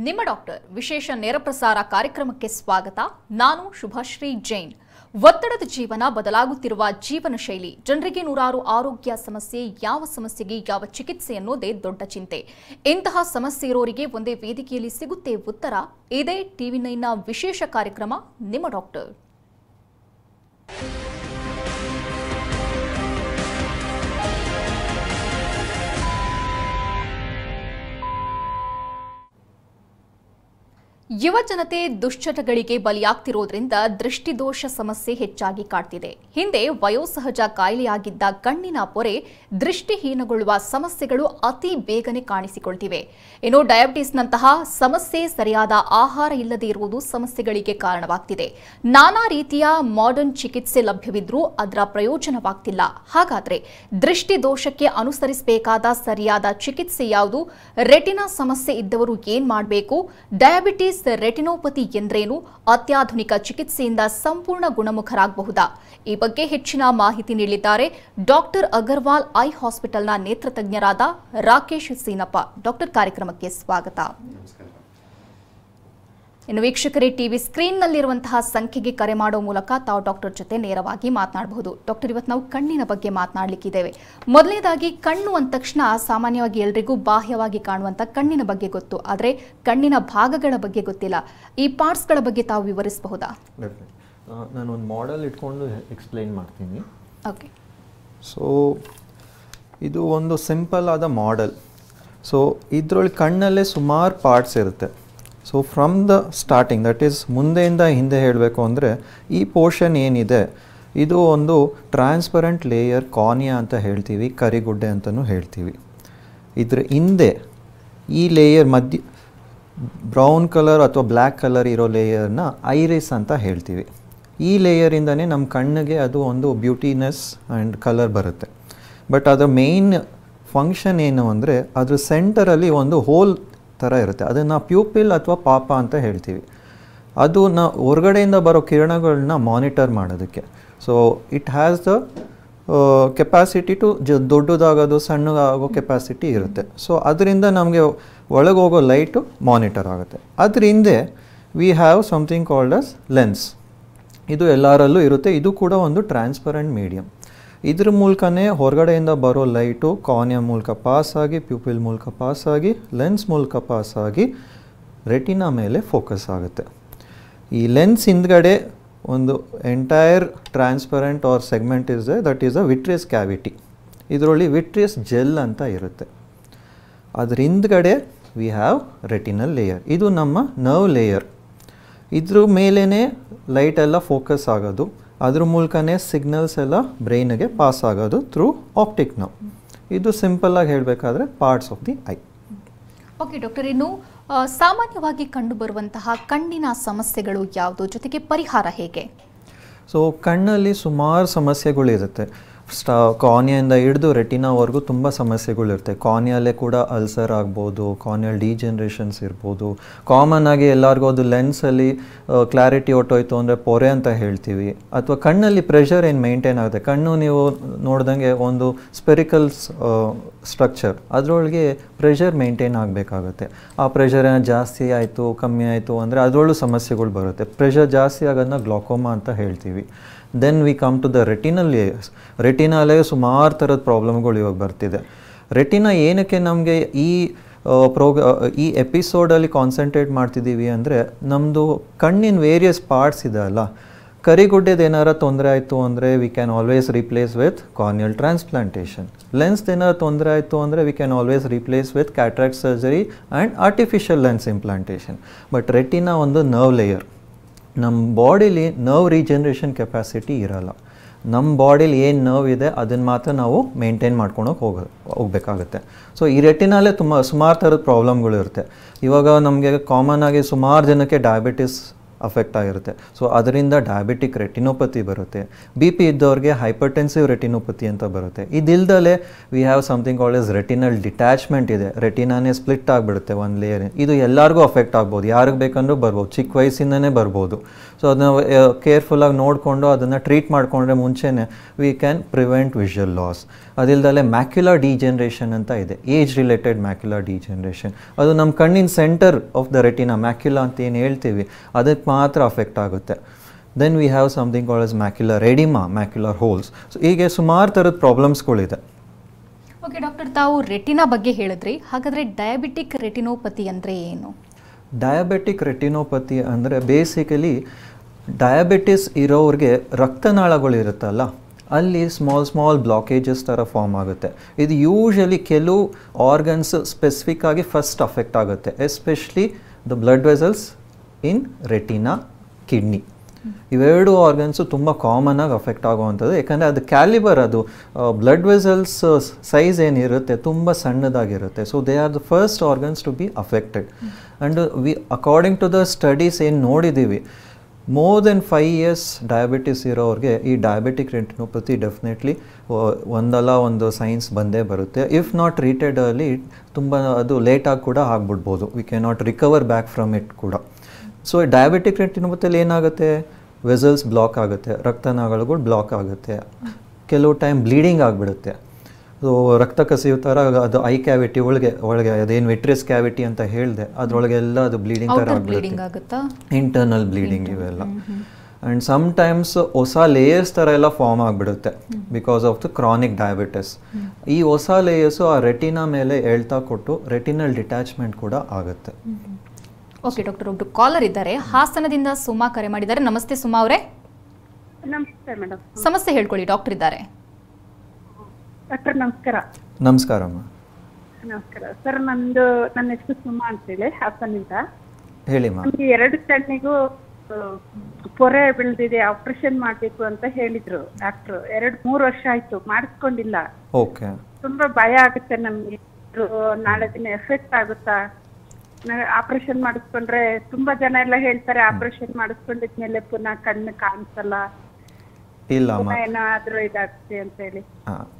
ನಿಮ್ಮ ಡಾಕ್ಟರ್ ವಿಶೇಷ ನೇರ ಪ್ರಸಾರ ಕಾರ್ಯಕ್ರಮಕ್ಕೆ ಸ್ವಾಗತ. ನಾನು ಶುಭಶ್ರೀ ಜೈನ್. ಒತ್ತಡದ ಜೀವನ, ಬದಲಾಗುತ್ತಿರುವ ಜೀವನ ಶೈಲಿ, ಜನರಿಗೆ ನೂರಾರು ಆರೋಗ್ಯ ಸಮಸ್ಯೆ, ಯಾವ ಸಮಸ್ಯೆಗೆ ಯಾವ ಚಿಕಿತ್ಸೆ ಅನ್ನೋದೇ ದೊಡ್ಡ ಚಿಂತೆ. ಇಂತಹ ಸಮಸ್ಯೆ ಇರೋರಿಗೆ ಒಂದೇ ವೇದಿಕೆಯಲ್ಲಿ ಸಿಗುತ್ತೆ ಉತ್ತರ. ಇದೇ ಟಿವಿ9ನ ವಿಶೇಷ ಕಾರ್ಯಕ್ರಮ ನಿಮ್ಮ ಡಾಕ್ಟರ್. ಯುವ ಜನತೆ ದುಶ್ಚಟಗಳಿಗೆ ಬಲಿಯಾಗ್ತಿರೋದ್ರಿಂದ ದೃಷ್ಟಿದೋಷ ಸಮಸ್ಯೆ ಹೆಚ್ಚಾಗಿ ಕಾಡ್ತಿದೆ. ಹಿಂದೆ ವಯೋಸಹಜ ಕಾಯಿಲೆಯಾಗಿದ್ದ ಕಣ್ಣಿನ ಪೊರೆ ದೃಷ್ಟಿಹೀನಗೊಳ್ಳುವ ಸಮಸ್ಯೆಗಳು ಅತಿ ಬೇಗನೆ ಕಾಣಿಸಿಕೊಳ್ತಿವೆ. ಇನ್ನು ಡಯಾಬಿಟಿಸ್ನಂತಹ ಸಮಸ್ಯೆ, ಸರಿಯಾದ ಆಹಾರ ಇಲ್ಲದೆ ಇರುವುದು ಸಮಸ್ಯೆಗಳಿಗೆ ಕಾರಣವಾಗ್ತಿದೆ. ನಾನಾ ರೀತಿಯ ಮಾಡರ್ನ್ ಚಿಕಿತ್ಸೆ ಲಭ್ಯವಿದ್ರೂ ಅದರ ಪ್ರಯೋಜನವಾಗ್ತಿಲ್ಲ. ಹಾಗಾದ್ರೆ ದೃಷ್ಟಿದೋಷಕ್ಕೆ ಅನುಸರಿಸಬೇಕಾದ ಸರಿಯಾದ ಚಿಕಿತ್ಸೆ ಯಾವುದು? ರೆಟಿನಾ ಸಮಸ್ಯೆ ಇದ್ದವರು ಏನ್ ಮಾಡಬೇಕು? ಡಯಾಬಿಟಿಸ್ ರೆಟಿನೋಪತಿ ಎಂದ್ರೇನು? ಅತ್ಯಾಧುನಿಕ ಚಿಕಿತ್ಸೆಯಿಂದ ಸಂಪೂರ್ಣ ಗುಣಮುಖರಾಗಬಹುದಾ? ಈ ಬಗ್ಗೆ ಹೆಚ್ಚಿನ ಮಾಹಿತಿ ನೀಡಿದ್ದಾರೆ ಡಾಕ್ಟರ್ ಅಗರ್ವಾಲ್ ಐ ಹಾಸ್ಪಿಟಲ್ನ ನೇತ್ರತಜ್ಞರಾದ ರಾಕೇಶ್ ಸೀನಪ್ಪ. ಡಾಕ್ಟರ್, ಕಾರ್ಯಕ್ರಮಕ್ಕೆ ಸ್ವಾಗತ. ಇನ್ನು ವೀಕ್ಷಕರೇ, ಟಿವಿ ಸ್ಕ್ರೀನ್ನಲ್ಲಿರುವಂತಹ ಸಂಖ್ಯೆಗೆ ಕರೆ ಮಾಡೋ ಮೂಲಕ ತಾವು ಡಾಕ್ಟರ್ ಜೊತೆ ನೇರವಾಗಿ ಮಾತನಾಡಬಹುದು. ಡಾಕ್ಟರ್, ಇವತ್ತು ನಾವು ಕಣ್ಣಿನ ಬಗ್ಗೆ ಮಾತನಾಡಲಿಕ್ಕಿದ್ದೇವೆ. ಮೊದಲನೇದಾಗಿ, ಕಣ್ಣು ಅಂದ ತಕ್ಷಣ ಸಾಮಾನ್ಯವಾಗಿ ಎಲ್ರಿಗೂ ಬಾಹ್ಯವಾಗಿ ಕಾಣುವಂಥ ಕಣ್ಣಿನ ಬಗ್ಗೆ ಗೊತ್ತು, ಆದರೆ ಕಣ್ಣಿನ ಭಾಗಗಳ ಬಗ್ಗೆ ಗೊತ್ತಿಲ್ಲ. ಈ ಪಾರ್ಟ್ಸ್ಗಳ ಬಗ್ಗೆ ತಾವು ವಿವರಿಸಬಹುದಾ? ನಾನು ಒಂದು ಮಾಡೆಲ್ ಇಟ್ಕೊಂಡು ಎಕ್ಸ್ಪ್ಲೈನ್ ಮಾಡ್ತೀನಿ. ಓಕೆ. ಸೊ ಇದು ಒಂದು ಸಿಂಪಲ್ ಆದ ಮಾಡೆಲ್. ಸೊ ಇದರೊಳಗೆ ಕಣ್ಣಲ್ಲೇ ಸುಮಾರು ಪಾರ್ಟ್ಸ್ ಇರುತ್ತೆ. So from the starting, that is ಮುಂದೆಯಿಂದ ಹಿಂದೆ ಹೇಳಬೇಕು ಅಂದರೆ, ಈ ಪೋರ್ಷನ್ ಏನಿದೆ ಇದು ಒಂದು ಟ್ರಾನ್ಸ್ಪರೆಂಟ್ ಲೇಯರ್, ಕಾರ್ನಿಯಾ ಅಂತ ಹೇಳ್ತೀವಿ, ಕರಿಗುಡ್ಡೆ ಅಂತಲೂ ಹೇಳ್ತೀವಿ. ಇದ್ರ ಹಿಂದೆ ಈ ಲೇಯರ್ ಮಧ್ಯ ಬ್ರೌನ್ ಕಲರ್ ಅಥವಾ ಬ್ಲ್ಯಾಕ್ ಕಲರ್ ಇರೋ ಲೇಯರ್ನ ಐರಿಸ್ ಅಂತ ಹೇಳ್ತೀವಿ. ಈ ಲೇಯರಿಂದನೇ ನಮ್ಮ ಕಣ್ಣಿಗೆ ಅದು ಒಂದು ಬ್ಯೂಟಿನೆಸ್ ಆ್ಯಂಡ್ ಕಲರ್ ಬರುತ್ತೆ. ಬಟ್ ಅದರ ಮೇಯ್ನ್ ಫಂಕ್ಷನ್ ಏನು ಅಂದರೆ, ಅದ್ರ ಸೆಂಟರಲ್ಲಿ ಒಂದು ಹೋಲ್ ಥರ ಇರುತ್ತೆ. ಅದನ್ನು ಪ್ಯೂಪಿಲ್ ಅಥವಾ ಪಾಪ ಅಂತ ಹೇಳ್ತೀವಿ. ಅದು ಹೊರಗಡೆಯಿಂದ ಬರೋ ಕಿರಣಗಳನ್ನ ಮಾನಿಟರ್ ಮಾಡೋದಕ್ಕೆ. So it has the capacity to ದೊಡ್ಡದಾಗೋದು, ಸಣ್ಣಗಾಗೋ ಕೆಪಾಸಿಟಿ ಇರುತ್ತೆ. ಸೊ ಅದರಿಂದ ನಮಗೆ ಒಳಗೆ ಹೋಗೋ ಲೈಟು ಮಾನಿಟರ್ ಆಗುತ್ತೆ. ಅದ್ರ ಹಿಂದೆ we have something called as lens. ಇದು ಎಲ್ಲರಲ್ಲೂ ಇರುತ್ತೆ. ಇದು ಕೂಡ ಒಂದು ಟ್ರಾನ್ಸ್ಪರೆಂಟ್ ಮೀಡಿಯಮ್. ಇದ್ರ ಮೂಲಕನೇ ಹೊರಗಡೆಯಿಂದ ಬರೋ ಲೈಟು ಕಾರ್ನಿಯಾ ಮೂಲಕ ಪಾಸಾಗಿ, ಪ್ಯೂಪಿಲ್ ಮೂಲಕ ಪಾಸಾಗಿ, ಲೆನ್ಸ್ ಮೂಲಕ ಪಾಸಾಗಿ ರೆಟಿನಾ ಮೇಲೆ ಫೋಕಸ್ ಆಗುತ್ತೆ. ಈ ಲೆನ್ಸ್ ಹಿಂದ್ಗಡೆ ಒಂದು entire transparent or segment is that is a vitreous cavity. ಇದರಲ್ಲಿ ವಿಟ್ರಿಯಸ್ ಜೆಲ್ ಅಂತ ಇರುತ್ತೆ. ಅದ್ರ ಹಿಂದ್ಗಡೆ ವಿ ಹ್ಯಾವ್ ರೆಟಿನಲ್ ಲೇಯರ್. ಇದು ನಮ್ಮ ನರ್ವ್ ಲೇಯರ್. ಇದ್ರ ಮೇಲೇ ಲೈಟೆಲ್ಲ ಫೋಕಸ್ ಆಗೋದು. ಅದ್ರ ಮೂಲಕನೇ ಸಿಗ್ನಲ್ಸ್ ಎಲ್ಲ ಬ್ರೈನ್ಗೆ ಪಾಸ್ ಆಗೋದು ಥ್ರೂ ಆಪ್ಟಿಕ್ ನರ್ವ್. ಇದು ಸಿಂಪಲ್ಲಾಗಿ ಹೇಳಬೇಕಾದ್ರೆ parts of the I. Okay doctor, ಇನ್ನು ಸಾಮಾನ್ಯವಾಗಿ ಕಂಡುಬರುವಂತಹ ಕಣ್ಣಿನ ಸಮಸ್ಯೆಗಳು ಯಾವುದು, ಜೊತೆಗೆ ಪರಿಹಾರ ಹೇಗೆ? ಸೊ ಕಣ್ಣಲ್ಲಿ ಸುಮಾರು ಸಮಸ್ಯೆಗಳಿರುತ್ತೆ. ಕಾರ್ನಿಯಿಂದ ಹಿಡಿದು ರೆಟಿನಾವರೆಗೂ ತುಂಬ ಸಮಸ್ಯೆಗಳಿರುತ್ತೆ. ಕಾರ್ನಿಯಲ್ಲೇ ಕೂಡ ಅಲ್ಸರ್ ಆಗ್ಬೋದು, ಕಾರ್ನಿಯಲ್ ಡಿಜೆನ್ರೇಷನ್ಸ್ ಇರ್ಬೋದು. ಕಾಮನ್ ಆಗಿ ಎಲ್ಲರಿಗೂ ಅದು ಲೆನ್ಸಲ್ಲಿ ಕ್ಲಾರಿಟಿ ಹೊಟ್ಟೋಯ್ತು ಅಂದರೆ ಪೊರೆ ಅಂತ ಹೇಳ್ತೀವಿ. ಅಥವಾ ಕಣ್ಣಲ್ಲಿ ಪ್ರೆಷರ್ ಏನು ಮೇಂಟೈನ್ ಆಗುತ್ತೆ. ಕಣ್ಣು ನೀವು ನೋಡ್ದಂಗೆ ಒಂದು ಸ್ಪೆರಿಕಲ್ಸ್ ಸ್ಟ್ರಕ್ಚರ್, ಅದರೊಳಗೆ ಪ್ರೆಷರ್ ಮೇಂಟೈನ್ ಆಗಬೇಕಾಗುತ್ತೆ. ಆ ಪ್ರೆಷರ್ ಏನೋ ಜಾಸ್ತಿ ಆಯಿತು, ಕಮ್ಮಿ ಆಯಿತು ಅಂದರೆ ಅದರೊಳಗೂ ಸಮಸ್ಯೆಗಳು ಬರುತ್ತೆ. ಪ್ರೆಷರ್ ಜಾಸ್ತಿ ಆಗೋದನ್ನ ಗ್ಲಾಕೋಮಾ ಅಂತ ಹೇಳ್ತೀವಿ. Then we come to the retinal layers. ರೆಟಿನಾಲೇ ಸುಮಾರು ಥರದ ಪ್ರಾಬ್ಲಮ್ಗಳು ಇವಾಗ ಬರ್ತಿದೆ. ರೆಟಿನಾ ಏನಕ್ಕೆ ನಮಗೆ ಈ ಎಪಿಸೋಡಲ್ಲಿ ಕಾನ್ಸಂಟ್ರೇಟ್ ಮಾಡ್ತಿದ್ದೀವಿ ಅಂದರೆ, ನಮ್ಮದು ಕಣ್ಣಿನ ವೇರಿಯಸ್ ಪಾರ್ಟ್ಸ್ ಇದೆ ಅಲ್ಲ, ಕರಿಗುಡ್ಡೆದು ಏನಾರ ತೊಂದರೆ ಆಯಿತು ಅಂದರೆ we can always replace with corneal transplantation. Lens ಏನಾರು ತೊಂದರೆ ಆಯಿತು ಅಂದರೆ we can always replace with cataract surgery and artificial lens implantation. But retina ಒಂದು ನರ್ವ್ ಲೇಯರ್. ನಮ್ಮ ಬಾಡಿಲಿ ನರ್ವ್ ರೀಜನ್ರೇಷನ್ ಕೆಪಾಸಿಟಿ ಇರೋಲ್ಲ. ನಮ್ಮ ಬಾಡಿಲಿ ಏನು ನರ್ವ್ ಇದೆ ಅದನ್ನು ಮಾತ್ರ ನಾವು ಮೇಂಟೈನ್ ಮಾಡ್ಕೊಂಡು ಹೋಗಬೇಕಾಗುತ್ತೆ. ಸೊ ಈ ರೆಟಿನಾಲೇ ಸುಮಾರು ಥರದ ಪ್ರಾಬ್ಲಮ್ಗಳು ಇರುತ್ತೆ. ಇವಾಗ ನಮಗೆ ಕಾಮನ್ ಆಗಿ ಸುಮಾರು ಜನಕ್ಕೆ ಡಯಾಬಿಟಿಸ್ ಅಫೆಕ್ಟ್ ಆಗಿರುತ್ತೆ. ಸೊ ಅದರಿಂದ ಡಯಾಬಿಟಿಕ್ ರೆಟಿನೋಪತಿ ಬರುತ್ತೆ. ಬಿ ಪಿ ಇದ್ದವ್ರಿಗೆ ಹೈಪರ್ಟೆನ್ಸಿವ್ ರೆಟಿನೋಪತಿ ಅಂತ ಬರುತ್ತೆ. ಇದಿಲ್ದಲೇ we have something called as retinal detachment ಇದೆ. ರೆಟಿನಾನೇ ಸ್ಪ್ಲಿಟ್ ಆಗಿಬಿಡುತ್ತೆ ಒಂದು ಲೇಯರ್. ಇದು ಎಲ್ಲರಿಗೂ ಅಫೆಕ್ಟ್ ಆಗ್ಬೋದು, ಯಾರಿಗೆ ಬೇಕಂದ್ರೂ ಬರ್ಬೋದು, ಚಿಕ್ಕ ವಯಸ್ಸಿಂದನೇ ಬರ್ಬೋದು. ಸೊ ಅದನ್ನ ಕೇರ್ಫುಲ್ಲಾಗಿ ನೋಡಿಕೊಂಡು ಅದನ್ನು ಟ್ರೀಟ್ ಮಾಡಿಕೊಂಡ್ರೆ ಮುಂಚೆನೇ we can prevent visual loss. ಅದಿಲ್ದಲೇ ಮ್ಯಾಕ್ಯುಲರ್ ಡಿಜೆನರೇಷನ್ ಅಂತ ಇದೆ, ಏಜ್ ರಿಲೇಟೆಡ್ ಮ್ಯಾಕ್ಯುಲರ್ ಡಿಜೆನರೇಷನ್. ಅದು ನಮ್ಮ ಕಣ್ಣಿನ centre of the retina, macula ಅಂತ ಏನು ಹೇಳ್ತೀವಿ, ಅದಕ್ಕೆ ಮಾತ್ರ ಅಫೆಕ್ಟ್ ಆಗುತ್ತೆ. Then we have something called as macular oedema, macular holes. So ಹೀಗೆ ಸುಮಾರು ಥರದ ಪ್ರಾಬ್ಲಮ್ಸ್ಗಳಿದೆ. ಓಕೆ ಡಾಕ್ಟರ್, ತಾವು ರೆಟಿನಾ ಬಗ್ಗೆ ಹೇಳಿದ್ರಿ, ಹಾಗಾದರೆ ಡಯಾಬಿಟಿಕ್ ರೆಟಿನೋಪತಿ ಅಂದರೆ ಏನು? ಡಯಾಬಿಟಿಕ್ ರೆಟಿನೋಪತಿ ಅಂದರೆ ಬೇಸಿಕಲಿ ಡಯಾಬಿಟಿಸ್ ಇರೋರಿಗೆ ರಕ್ತನಾಳಗಳಿರುತ್ತಲ್ಲ, ಅಲ್ಲಿ ಸ್ಮಾಲ್ ಬ್ಲಾಕೇಜಸ್ ಥರ ಫಾರ್ಮ್ ಆಗುತ್ತೆ. ಇದು ಯೂಶಲಿ ಕೆಲವು ಆರ್ಗನ್ಸ್ ಸ್ಪೆಸಿಫಿಕ್ ಆಗಿ ಫಸ್ಟ್ ಅಫೆಕ್ಟ್ ಆಗುತ್ತೆ, especially the blood vessels in retina, kidney. ಇವೆರಡು ಆರ್ಗನ್ಸು ತುಂಬ ಕಾಮನ್ ಆಗಿ ಅಫೆಕ್ಟ್ ಆಗುವಂಥದ್ದು. ಯಾಕಂದರೆ ಅದು ಕ್ಯಾಲಿಬರ್, ಅದು ಬ್ಲಡ್ ವೆಸಲ್ಸ್ ಸೈಜ್ ಏನಿರುತ್ತೆ ತುಂಬ ಸಣ್ಣದಾಗಿರುತ್ತೆ. So they are the first organs to be affected. And we according to the studies ಏನು ನೋಡಿದ್ದೀವಿ, ಮೋರ್ ದೆನ್ 5 years ಡಯಾಬಿಟಿಸ್ ಇರೋರಿಗೆ ಈ ಡಯಾಬಿಟಿಕ್ ರೆಟಿನೋಪತಿ ಡೆಫಿನೆಟ್ಲಿ ಒಂದಲ್ಲ ಒಂದು ಸೈನ್ಸ್ ಬಂದೇ ಬರುತ್ತೆ. ಇಫ್ ನಾಟ್ ಟ್ರೀಟೆಡ್ ಅಲ್ಲಿ ತುಂಬ ಅದು ಲೇಟಾಗಿ ಕೂಡ ಆಗ್ಬಿಡ್ಬೋದು. We can not recover back from it ಕೂಡ. ಸೊ ಡಯಾಬಿಟಿಕ್ ರೆಟಿನೋಪತಿಯಲ್ಲಿ ಏನಾಗುತ್ತೆ, ವೆಸಲ್ಸ್ ಬ್ಲಾಕ್ ಆಗುತ್ತೆ, ರಕ್ತನಾಳಗಳು ಬ್ಲಾಕ್ ಆಗುತ್ತೆ, ಕೆಲವು ಟೈಮ್ ಬ್ಲೀಡಿಂಗ್ ಆಗಿಬಿಡುತ್ತೆ. ಸೊ ರಕ್ತ ಕಸಿಯೋ ಥರ ಅದು ಐ ಕ್ಯಾವಿಟಿ ಒಳಗೆ ಅದೇನು ವಿಟ್ರಿಯಸ್ ಕ್ಯಾವಿಟಿ ಅಂತ ಹೇಳಿದೆ, ಅದರೊಳಗೆಲ್ಲ ಅದು ಬ್ಲೀಡಿಂಗ್ ಥರ ಆಗಿಬಿಡುತ್ತೆ, ಇಂಟರ್ನಲ್ ಬ್ಲೀಡಿಂಗ್ ಇವೆಲ್ಲ. ಆ್ಯಂಡ್ ಸಮ್ಟೈಮ್ಸ್ ಹೊಸ ಲೇಯರ್ಸ್ ಥರ ಎಲ್ಲ ಫಾರ್ಮ್ ಆಗಿಬಿಡುತ್ತೆ because of the chronic diabetes. ಈ ಹೊಸ ಲೇಯರ್ಸು ಆ ರೆಟಿನಾ ಮೇಲೆ ಎಳ್ತಾ ಕೊಟ್ಟು ರೆಟಿನಲ್ ಡಿಟ್ಯಾಚ್ಮೆಂಟ್ ಕೂಡ ಆಗುತ್ತೆ. ಓಕೆ ಡಾಕ್ಟರ್, ಒಬ್ರು ಕಾಲರ್ ಇದ್ದಾರೆ, ಹಾಸನದಿಂದ ಸುಮಾ ಕರೆ ಮಾಡಿದ್ದಾರೆ. ನಮಸ್ತೆ ಸುಮಾ ಅವರೇ. ನಮಸ್ತೆ ಮೇಡಮ್. ಸಮಸ್ಯೆ ಹೇಳ್ಕೊಳ್ಳಿ, ಡಾಕ್ಟರ್ ಇದ್ದಾರೆ. ಡಾಕ್ಟರ್ ನಮಸ್ಕಾರ. ನಮಸ್ಕಾರಮ್ಮ. ನಮಸ್ಕಾರ ಸರ್, ನನ್ನ ಹೆಸರು ಸುಮಾ ಅಂತೇಳಿ ಹಾಸನಿಂದ. ಹೇಳಿಮ್ಮ. ನಮ್ಗೆ 2 ಕಣ್ಣಿಗೂ ಪೊರೆ ಬೆಳೆದಿದೆ, ಆಪರೇಷನ್ ಮಾಡಬೇಕು ಅಂತ ಹೇಳಿದ್ರು ಡಾಕ್ಟ್ರು. 2-3 ವರ್ಷ ಆಯ್ತು, ಮಾಡಿಸ್ಕೊಂಡಿಲ್ಲ. ಓಕೆ. ತುಂಬಾ ಭಯ ಆಗುತ್ತೆ ನಮ್ಗೆ, ನಾಳೆ ದಿನ ಎಫೆಕ್ಟ್ ಆಗುತ್ತಾ, ಆಪರೇಷನ್ ಮಾಡಿಸ್ಕೊಂಡ್ರೆ. ತುಂಬಾ ಜನ ಎಲ್ಲ ಹೇಳ್ತಾರೆ ಆಪರೇಷನ್ ಮಾಡಿಸ್ಕೊಂಡಿದ್ಮೇಲೆ ಪುನಃ ಕಣ್ಣು ಕಾಣಿಸಲ್ಲ, ಇಲ್ಲಮ್ಮ, ಏನಾದ್ರೂ ಇದಾಗುತ್ತೆ ಅಂತ ಹೇಳಿ.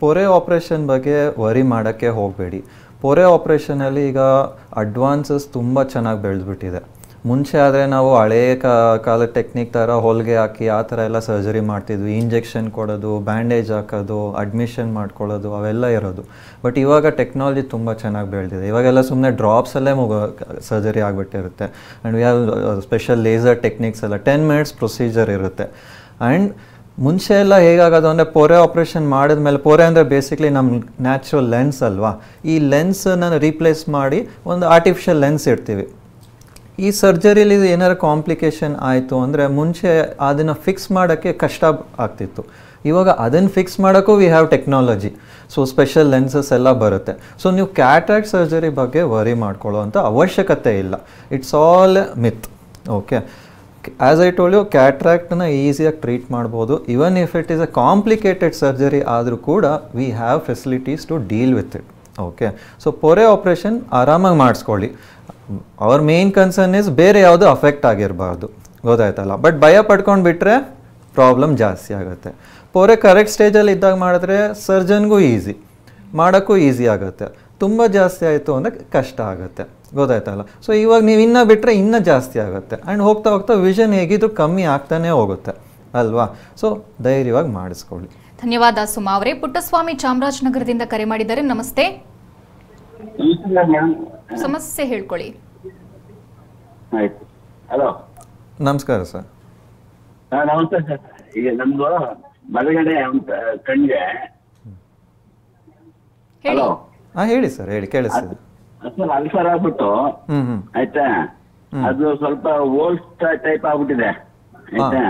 ಪೊರೆ ಆಪ್ರೇಷನ್ ಬಗ್ಗೆ ವರಿ ಮಾಡೋಕ್ಕೆ ಹೋಗಬೇಡಿ. ಪೊರೆ ಆಪ್ರೇಷನಲ್ಲಿ ಈಗ ಅಡ್ವಾನ್ಸಸ್ ತುಂಬ ಚೆನ್ನಾಗಿ ಬೆಳೆದ್ಬಿಟ್ಟಿದೆ. ಮುಂಚೆ ಆದರೆ ನಾವು ಹಳೆಯ ಕಾಲ ಟೆಕ್ನಿಕ್ ಥರ ಹೊಲಿಗೆ ಹಾಕಿ ಆ ಥರ ಎಲ್ಲ ಸರ್ಜರಿ ಮಾಡ್ತಿದ್ವಿ. ಇಂಜೆಕ್ಷನ್ ಕೊಡೋದು, ಬ್ಯಾಂಡೇಜ್ ಹಾಕೋದು, ಅಡ್ಮಿಷನ್ ಮಾಡ್ಕೊಳ್ಳೋದು ಅವೆಲ್ಲ ಇರೋದು. ಬಟ್ ಇವಾಗ ಟೆಕ್ನಾಲಜಿ ತುಂಬ ಚೆನ್ನಾಗಿ ಬೆಳೆದಿದೆ. ಇವಾಗೆಲ್ಲ ಸುಮ್ಮನೆ ಡ್ರಾಪ್ಸಲ್ಲೇ ಸರ್ಜರಿ ಆಗಿಬಿಟ್ಟಿರುತ್ತೆ. And we have special laser techniques ಎಲ್ಲ 10 minutes ಪ್ರೊಸೀಜರ್ ಇರುತ್ತೆ. ಆ್ಯಂಡ್ ಮುಂಚೆ ಎಲ್ಲ ಹೇಗಾಗೋದು ಅಂದರೆ ಪೊರೆ ಆಪ್ರೇಷನ್ ಮಾಡಿದ್ಮೇಲೆ, ಪೊರೆ ಅಂದರೆ ಬೇಸಿಕ್ಲಿ ನಮ್ಮ ನ್ಯಾಚುರಲ್ ಲೆನ್ಸ್ ಅಲ್ವಾ, ಈ ಲೆನ್ಸನ್ನು ರೀಪ್ಲೇಸ್ ಮಾಡಿ ಒಂದು ಆರ್ಟಿಫಿಷಿಯಲ್ ಲೆನ್ಸ್ ಇಡ್ತೀವಿ. ಈ ಸರ್ಜರಿಲಿ ಏನಾರು ಕಾಂಪ್ಲಿಕೇಶನ್ ಆಯಿತು ಅಂದರೆ ಮುಂಚೆ ಅದನ್ನು ಫಿಕ್ಸ್ ಮಾಡೋಕ್ಕೆ ಕಷ್ಟ ಆಗ್ತಿತ್ತು. ಇವಾಗ ಅದನ್ನು ಫಿಕ್ಸ್ ಮಾಡೋಕ್ಕೂ we have technology. So special lenses ಎಲ್ಲ ಬರುತ್ತೆ. ಸೊ ನೀವು ಕ್ಯಾಟ್ರಾಕ್ಟ್ ಸರ್ಜರಿ ಬಗ್ಗೆ ವರಿ ಮಾಡ್ಕೊಳ್ಳೋ ಅಂಥ ಅವಶ್ಯಕತೆ ಇಲ್ಲ. It's all myth. Okay. As I told you, ಕ್ಯಾಟ್ರಾಕ್ಟನ್ನ ಈಸಿಯಾಗಿ ಟ್ರೀಟ್ ಮಾಡ್ಬೋದು. Even if it is a complicated surgery ಆದರೂ ಕೂಡ we have facilities to deal with it. Okay. So ಪೊರೆ ಆಪ್ರೇಷನ್ ಆರಾಮಾಗಿ ಮಾಡಿಸ್ಕೊಳ್ಳಿ. ಅವರ್ ಮೇನ್ ಕನ್ಸರ್ನ್ ಇಸ್ ಬೇರೆ ಯಾವುದು ಅಫೆಕ್ಟ್ ಆಗಿರಬಾರ್ದು, ಗೊತ್ತಾಯ್ತಲ್ಲ. ಬಟ್ ಭಯ ಪಡ್ಕೊಂಡು ಬಿಟ್ಟರೆ ಪ್ರಾಬ್ಲಮ್ ಜಾಸ್ತಿ ಆಗುತ್ತೆ. ಪೊರೆ ಕರೆಕ್ಟ್ ಸ್ಟೇಜಲ್ಲಿ ಇದ್ದಾಗ ಮಾಡಿದ್ರೆ ಸರ್ಜನ್ಗೂ ಈಸಿ, ಮಾಡೋಕ್ಕೂ ಈಸಿ ಆಗುತ್ತೆ. ತುಂಬ ಜಾಸ್ತಿ ಆಯಿತು ಅಂದರೆ ಕಷ್ಟ ಆಗುತ್ತೆ, ಗೊತ್ತಾಯ್ತಲ್ಲ. ಸೊ ಇವಾಗ ನೀವು ಇನ್ನೂ ಬಿಟ್ಟರೆ ಇನ್ನೂ ಜಾಸ್ತಿ ಆಗುತ್ತೆ. ಆ್ಯಂಡ್ ಹೋಗ್ತಾ ಹೋಗ್ತಾ ವಿಷನ್ ಹೇಗಿದ್ರು ಕಮ್ಮಿ ಆಗ್ತಾನೆ ಹೋಗುತ್ತೆ ಅಲ್ವಾ. ಸೊ ಧೈರ್ಯವಾಗಿ ಮಾಡಿಸ್ಕೊಳ್ಳಿ. ಧನ್ಯವಾದ ಸುಮಾ ಅವರೇ. ಪುಟ್ಟಸ್ವಾಮಿ ಚಾಮರಾಜನಗರದಿಂದ ಕರೆ ಮಾಡಿದ್ದಾರೆ. ನಮಸ್ತೆ. ಸಮಸ್ಯೆ ಹೇಳ್ಕೊಳ್ಳಿ. ಹಲೋ, ನಮಸ್ಕಾರ ಸರ್. ನಮಸ್ತೆ ಸರ್. ಈಗ ನಮ್ದು ಬಲಗಡೆ ಕಣ್ಣಿಗೆ. ಹಲೋ, ಹೇಳಿ ಸರ್, ಹೇಳಿ, ಕೇಳಿಸ್ತಿದೆ ಸರ್. ಅಲ್ಸರ್ ಆಗ್ಬಿಟ್ಟು ಆಯ್ತಾ, ಅದು ಸ್ವಲ್ಪ ಓಲ್ಡ್ ಟೈಪ್ ಆಗ್ಬಿಟ್ಟಿದೆ ಆಯ್ತಾ.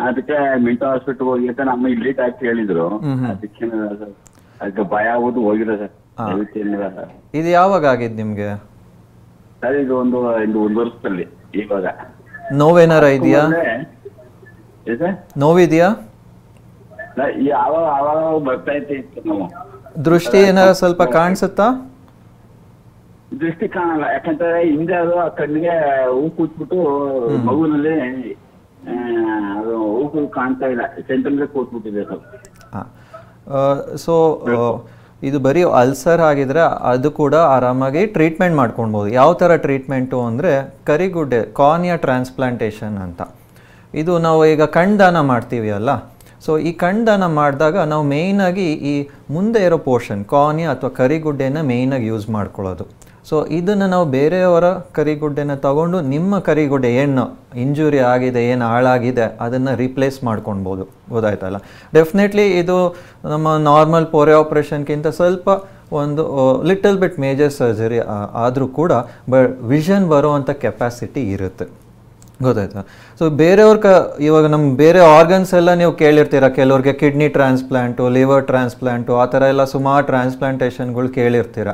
ಅದಕ್ಕೆ ಮಿಂಟೋ ಹಾಸ್ಪಿಟಲ್ ಹೋಗಿ ಅಂತ ನಮ್ಮ ಇಲ್ಲಿ ಡಾಕ್ಟರ್ ಹೇಳಿದ್ರು. ಅದಕ್ಕೆ ಭಯ ಆಗ್ಬಿಟ್ಟು ಹೋಗಿರೋ ಸರ್. ಇದು ಯಾವಾಗ ಆಗಿದ್ದು ನಿಮ್ಗೆ ಸರ್? ಇದು ಒಂದು 1 ವರ್ಷದಲ್ಲಿ. ಇವಾಗ ನೋವೇನಾರ ಇದೆಯಾ? ನೋವಿದೆಯಾ? ಆವಾಗ ಬರ್ತಾ ಇತ್ತು ನಾವು. ದೃಷ್ಟಿ ಏನಾರ ಸ್ವಲ್ಪ ಕಾಣಿಸುತ್ತಾ? ದೃಷ್ಟಿ ಕಾಣಲ್ಲ. ಯಾಕಂದ್ರೆ ಹಿಂದೆ ಅದು ಆ ಕಣ್ಣಿಗೆ ಹೂ ಕೂತ್ಬಿಟ್ಟು ಮಗುವಿನಲ್ಲಿ ಅದು ಹೂ ಕಾಣ್ತಾ ಇಲ್ಲ, ಸೆಂಟ್ರಲ್ ಕೂತ್ಬಿಟ್ಟಿದೆ ಸ್ವಲ್ಪ. ಸೊ ಇದು ಬರೀ ಅಲ್ಸರ್ ಆಗಿದ್ರೆ ಅದು ಕೂಡ ಆರಾಮಾಗಿ ಟ್ರೀಟ್ಮೆಂಟ್ ಮಾಡ್ಕೊಳ್ಬೋದು. ಯಾವ ಥರ ಟ್ರೀಟ್ಮೆಂಟು ಅಂದರೆ ಕರಿಗುಡ್ಡೆ ಕಾರ್ನಿಯಾ ಟ್ರಾನ್ಸ್ಪ್ಲಾಂಟೇಷನ್ ಅಂತ. ಇದು ನಾವು ಈಗ ಕಣ್ದಾನ ಮಾಡ್ತೀವಿ ಅಲ್ಲ, ಸೊ ಈ ಕಣ್ದಾನ ಮಾಡಿದಾಗ ನಾವು ಮೇಯ್ನಾಗಿ ಈ ಮುಂದೆ ಇರೋ ಪೋರ್ಷನ್ ಕಾರ್ನಿಯಾ ಅಥವಾ ಕರಿಗುಡ್ಡೆನ ಮೇಯ್ನಾಗಿ ಯೂಸ್ ಮಾಡ್ಕೊಳ್ಳೋದು. ಸೊ ಇದನ್ನು ನಾವು ಬೇರೆಯವರ ಕರಿಗುಡ್ಡೆನ ತಗೊಂಡು ನಿಮ್ಮ ಕರಿಗುಡ್ಡೆ ಏನು ಇಂಜುರಿ ಆಗಿದೆ, ಏನು ಹಾಳಾಗಿದೆ ಅದನ್ನು ರಿಪ್ಲೇಸ್ ಮಾಡ್ಕೊಳ್ಬೋದು. ಗೊತ್ತಾಯ್ತಲ್ಲ? ಡೆಫಿನೆಟ್ಲಿ ಇದು ನಮ್ಮ ನಾರ್ಮಲ್ ಪೊರೆ ಆಪ್ರೇಷನ್ಗಿಂತ ಸ್ವಲ್ಪ ಒಂದು ಲಿಟಲ್ ಬಿಟ್ ಮೇಜರ್ ಸರ್ಜರಿ ಆದರೂ ಕೂಡ ವಿಷನ್ ಬರೋವಂಥ ಕೆಪಾಸಿಟಿ ಇರುತ್ತೆ. ಗೊತ್ತಾಯ್ತಾ? ಸೊ ಬೇರೆಯವ್ರ ಇವಾಗ ನಮ್ಮ ಬೇರೆ ಆರ್ಗನ್ಸ್ ಎಲ್ಲ ನೀವು ಕೇಳಿರ್ತೀರ, ಕೆಲವ್ರಿಗೆ ಕಿಡ್ನಿ ಟ್ರಾನ್ಸ್ಪ್ಲಾಂಟು, ಲಿವರ್ ಟ್ರಾನ್ಸ್ಪ್ಲಾಂಟು, ಆ ಥರ ಎಲ್ಲ ಸುಮಾರು ಟ್ರಾನ್ಸ್ಪ್ಲಾಂಟೇಷನ್ಗಳು ಕೇಳಿರ್ತೀರ.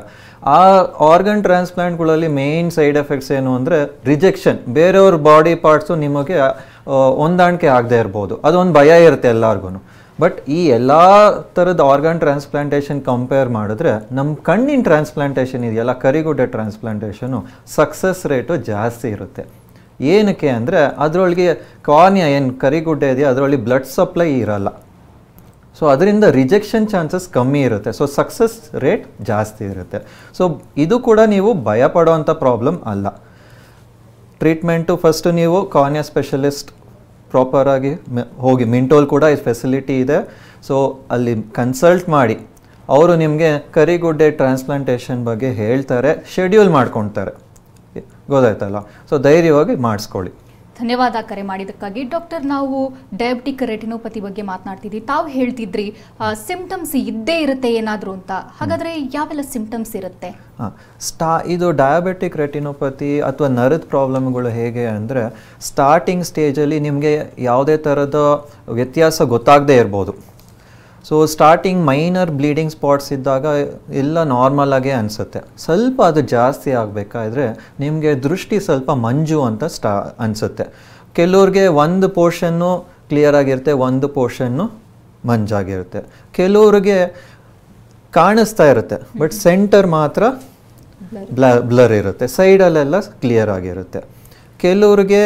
ಆ ಆರ್ಗನ್ ಟ್ರಾನ್ಸ್ಪ್ಲಾಂಟ್ಗಳಲ್ಲಿ ಮೇಯ್ನ್ ಸೈಡ್ ಎಫೆಕ್ಟ್ಸ್ ಏನು ಅಂದರೆ ರಿಜೆಕ್ಷನ್. ಬೇರೆಯವ್ರ ಬಾಡಿ ಪಾರ್ಟ್ಸು ನಿಮಗೆ ಹೊಂದಾಣಿಕೆ ಆಗದೆ ಇರ್ಬೋದು, ಅದೊಂದು ಭಯ ಇರುತ್ತೆ ಎಲ್ಲರಿಗೂ. ಬಟ್ ಈ ಎಲ್ಲ ಥರದ ಆರ್ಗನ್ ಟ್ರಾನ್ಸ್ಪ್ಲಾಂಟೇಷನ್ ಕಂಪೇರ್ ಮಾಡಿದ್ರೆ ನಮ್ಮ ಕಣ್ಣಿನ ಟ್ರಾನ್ಸ್ಪ್ಲಾಂಟೇಷನ್ ಇದೆಯಲ್ಲ, ಕರಿಗುಡ್ಡೆ ಟ್ರಾನ್ಸ್ಪ್ಲಾಂಟೇಷನು ಸಕ್ಸಸ್ ರೇಟು ಜಾಸ್ತಿ ಇರುತ್ತೆ. ಏನಕ್ಕೆ ಅಂದರೆ ಅದರೊಳಗೆ ಕಾರ್ನಿಯಾ ಏನು ಕರಿಗುಡ್ಡೆ ಇದೆಯಾ ಅದರೊಳಗೆ ಬ್ಲಡ್ ಸಪ್ಲೈ ಇರಲ್ಲ. ಸೊ ಅದರಿಂದ ರಿಜೆಕ್ಷನ್ ಚಾನ್ಸಸ್ ಕಮ್ಮಿ ಇರುತ್ತೆ. ಸೊ ಸಕ್ಸಸ್ ರೇಟ್ ಜಾಸ್ತಿ ಇರುತ್ತೆ. ಸೊ ಇದು ಕೂಡ ನೀವು ಭಯ ಪಡೋವಂಥ ಪ್ರಾಬ್ಲಮ್ ಅಲ್ಲ. ಟ್ರೀಟ್ಮೆಂಟು ಫಸ್ಟು ನೀವು ಕಾರ್ನಿಯಾ ಸ್ಪೆಷಲಿಸ್ಟ್ ಪ್ರಾಪರಾಗಿ ಹೋಗಿ, ಮಿಂಟೋಲ್ ಕೂಡ ಈ ಫೆಸಿಲಿಟಿ ಇದೆ. ಸೊ ಅಲ್ಲಿ ಕನ್ಸಲ್ಟ್ ಮಾಡಿ ಅವರು ನಿಮಗೆ ಕರಿಗುಡ್ಡೆ ಟ್ರಾನ್ಸ್ಪ್ಲಾಂಟೇಷನ್ ಬಗ್ಗೆ ಹೇಳ್ತಾರೆ, ಶೆಡ್ಯೂಲ್ ಮಾಡ್ಕೊಳ್ತಾರೆ. ಗೊತ್ತಾಯ್ತಲ್ಲ? ಸೊ ಧೈರ್ಯವಾಗಿ ಮಾಡಿಸ್ಕೊಳ್ಳಿ. ಧನ್ಯವಾದ ಕರೆ ಮಾಡಿದ್ದಕ್ಕಾಗಿ. ಡಾಕ್ಟರ್, ನಾವು ಡಯಾಬಿಟಿಕ್ ರೆಟಿನೋಪತಿ ಬಗ್ಗೆ ಮಾತನಾಡ್ತಿದ್ವಿ. ತಾವು ಹೇಳ್ತಿದ್ರಿ ಸಿಂಪ್ಟಮ್ಸ್ ಇದ್ದೇ ಇರುತ್ತೆ ಏನಾದರೂ ಅಂತ. ಹಾಗಾದರೆ ಯಾವೆಲ್ಲ ಸಿಂಪ್ಟಮ್ಸ್ ಇರುತ್ತೆ? ಇದು ಡಯಾಬಿಟಿಕ್ ರೆಟಿನೋಪತಿ ಅಥವಾ ನರದ ಪ್ರಾಬ್ಲಮ್ಗಳು ಹೇಗೆ ಅಂದರೆ ಸ್ಟಾರ್ಟಿಂಗ್ ಸ್ಟೇಜಲ್ಲಿ ನಿಮಗೆ ಯಾವುದೇ ಥರದ ವ್ಯತ್ಯಾಸ ಗೊತ್ತಾಗದೇ ಇರ್ಬೋದು. So starting minor bleeding spots ಇದ್ದಾಗ ಎಲ್ಲ ನಾರ್ಮಲ್ ಆಗೇ ಅನಿಸುತ್ತೆ. ಸ್ವಲ್ಪ ಅದು ಜಾಸ್ತಿ ಆಗಬೇಕಾದ್ರೆ ನಿಮಗೆ ದೃಷ್ಟಿ ಸ್ವಲ್ಪ ಮಂಜು ಅಂತ ಅನಿಸುತ್ತೆ. ಕೆಲವ್ರಿಗೆ ಒಂದು ಪೋರ್ಷನ್ನು ಕ್ಲಿಯರ್ ಆಗಿರುತ್ತೆ, ಒಂದು ಪೋರ್ಷನ್ನು ಮಂಜಾಗಿರುತ್ತೆ. ಕೆಲವ್ರಿಗೆ ಕಾಣಿಸ್ತಾ ಇರುತ್ತೆ ಬಟ್ ಸೆಂಟರ್ ಮಾತ್ರ ಬ್ಲರ್ ಇರುತ್ತೆ, ಸೈಡಲ್ಲೆಲ್ಲ ಕ್ಲಿಯರ್ ಆಗಿರುತ್ತೆ. ಕೆಲವ್ರಿಗೆ